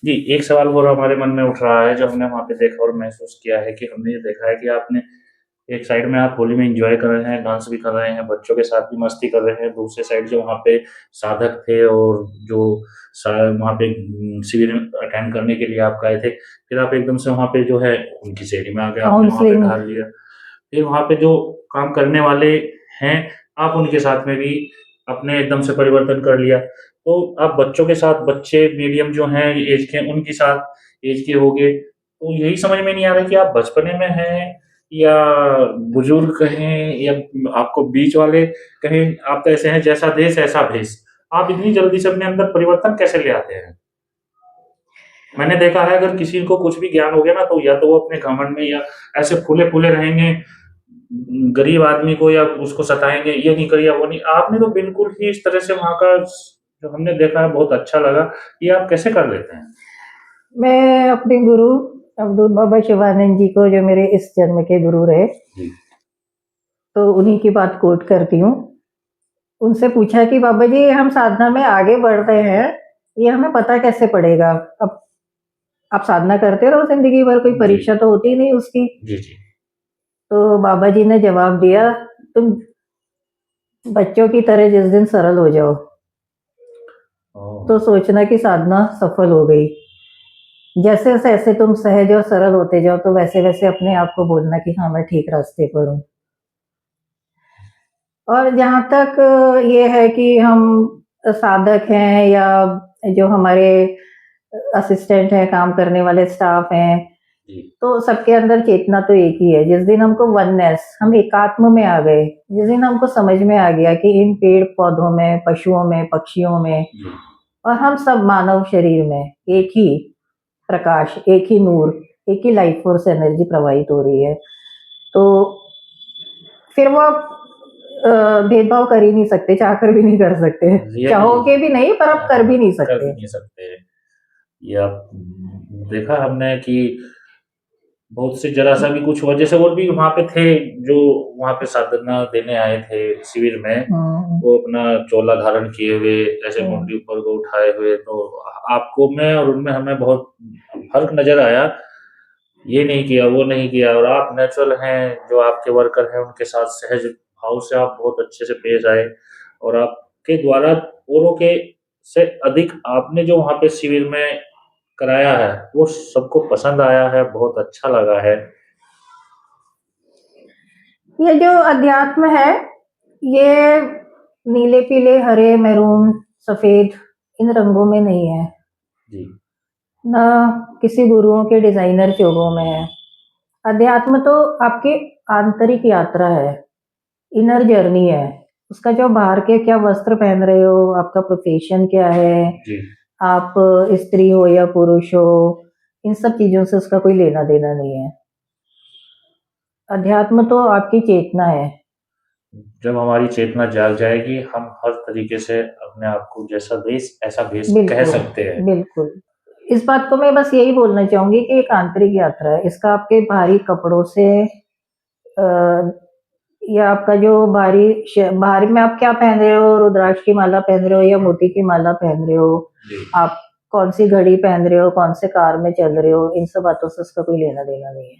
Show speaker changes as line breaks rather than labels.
जी, एक सवाल और हमारे मन में उठ रहा है जो हमने वहाँ पे देखा और महसूस किया है कि हमने ये देखा है कि आपने एक साइड में आप होली में एन्जॉय कर रहे हैं, डांस भी कर रहे हैं, बच्चों के साथ भी मस्ती कर रहे हैं, दूसरे साइड जो वहाँ पे साधक थे और जो वहाँ पे शिविर अटेंड करने के लिए आप गए थे, फिर आप एकदम से वहाँ पे जो है उनकी श्रेणी में आ गए, आपने वहाँ पे
काउंसलिंग।
ढाल लिया। फिर वहाँ पे जो काम करने वाले हैं, आप उनके साथ में भी अपने एकदम से परिवर्तन कर लिया। तो आप बच्चों के साथ बच्चे मीडियम जो हैं एज के उनके साथ एज के हो गए, तो यही समझ में नहीं आ रहा कि आप बचपने में हैं या बुजुर्ग कहें या आपको बीच वाले कहें, आप तो ऐसे हैं जैसा देश ऐसा भेष। आप इतनी जल्दी से अपने अंदर परिवर्तन कैसे ले आते हैं? मैंने देखा है अगर किसी को कुछ भी ज्ञान हो गया ना तो या तो वो अपने घमंड में या ऐसे फूले-फूले रहेंगे, गरीब आदमी को या उसको सताएँगे, ये नहीं करिए, वो नहीं। आपने तो बिल्कुल ही इस तरह से वहाँ का जो हमने देखा है बहुत अच्छा लगा, ये आप कैसे कर लेते हैं?
मैं अपने गुरु अवधूत बाबा शिवानंद जी को, जो मेरे इस जन्म के गुरु रहे,
जी।
तो उन्हीं की बात कोट करती हूँ। उनसे पूछा कि बाबा जी, हम साधना में आगे बढ़ रहे हैं, ये हमें पता कैसे पड़ेगा? अब आप साधना करते रहो जिंदगी भर, कोई
जी।
परीक्षा तो होती नहीं उसकी।
जी, जी।
तो बाबा जी ने जवाब दिया, तुम बच्चों की तरह जिस दिन सरल हो जाओ,
ओह!
तो सोचना कि साधना सफल हो गई। जैसे जैसे तुम सहज और सरल होते जाओ, तो वैसे वैसे अपने आप को बोलना कि हाँ, मैं ठीक रास्ते पर हूँ। और जहाँ तक ये है कि हम साधक हैं या जो हमारे असिस्टेंट हैं, काम करने वाले स्टाफ हैं,
जी।
तो सबके अंदर चेतना तो एक ही है। जिस दिन हमको वननेस, हम एकात्म में आ गए, जिस दिन हमको समझ में आ गया कि इन पेड़ पौधों में, पशुओं में, पक्षियों में
जी।
और हम सब मानव शरीर में एक ही प्रकाश, एक ही नूर, एक ही लाइफ फोर्स एनर्जी प्रवाहित हो रही है, तो फिर वो आप भेदभाव कर ही नहीं सकते, चाहकर भी नहीं कर सकते।
रियली
चाहोगे भी नहीं, पर आप कर भी नहीं
कर
सकते।
भी नहीं सकते। ये आप देखा हमने कि बहुत से जरा-सा भी कुछ हुआ जैसे और भी वहाँ पे थे जो वहाँ पे साधना देने आए थे शिविर में,
हुँ,
वो अपना चोला धारण किए हुए, ऐसे
हुँ।
मुंडी ऊपर को उठाए हुए, तो आपको में और उनमें हमें बहुत फ़र्क नज़र आया। ये नहीं किया, वो नहीं किया और आप नेचुरल हैं, जो आपके वर्कर हैं उनके साथ सहज भाव से आप बहुत अच्छे से पेश आए और आपके द्वारा औरों के से अधिक आपने जो वहाँ पे शिविर में कराया है, वो सबको पसंद आया है, बहुत अच्छा लगा है।
ये जो अध्यात्म है, ये नीले, पीले, हरे, मैरून, सफ़ेद इन रंगों में नहीं है,
जी।
ना किसी गुरुओं के डिज़ाइनर चोगों में है। अध्यात्म तो आपकी आंतरिक यात्रा है, इनर जर्नी है। उसका जो बाहर के क्या वस्त्र पहन रहे हो, आपका प्रोफेशन क्या है,
जी।
आप स्त्री हो या पुरुष हो, इन सब चीज़ों से उसका कोई लेना-देना नहीं है। अध्यात्म तो आपकी चेतना है।
जब हमारी चेतना जाग जाएगी, हम हर तरीके से अपने आप को जैसा देश, ऐसा भेष कह
बिल्कुल,
सकते हैं।
बिल्कुल। इस बात को मैं बस यही बोलना चाहूँगी कि एक आंतरिक यात्रा है। इसका आपके बाहरी कपड़ों से अ, या आपका जो बाहरी में आप क्या पहन रहे हो, रुद्राक्ष की माला पहन रहे हो या मोती की माला पहन रहे हो,
जी।
आप कौन-सी घड़ी पहन रहे हो, कौन से कार में चल रहे हो, इन सब बातों से उसका कोई लेना-देना नहीं है।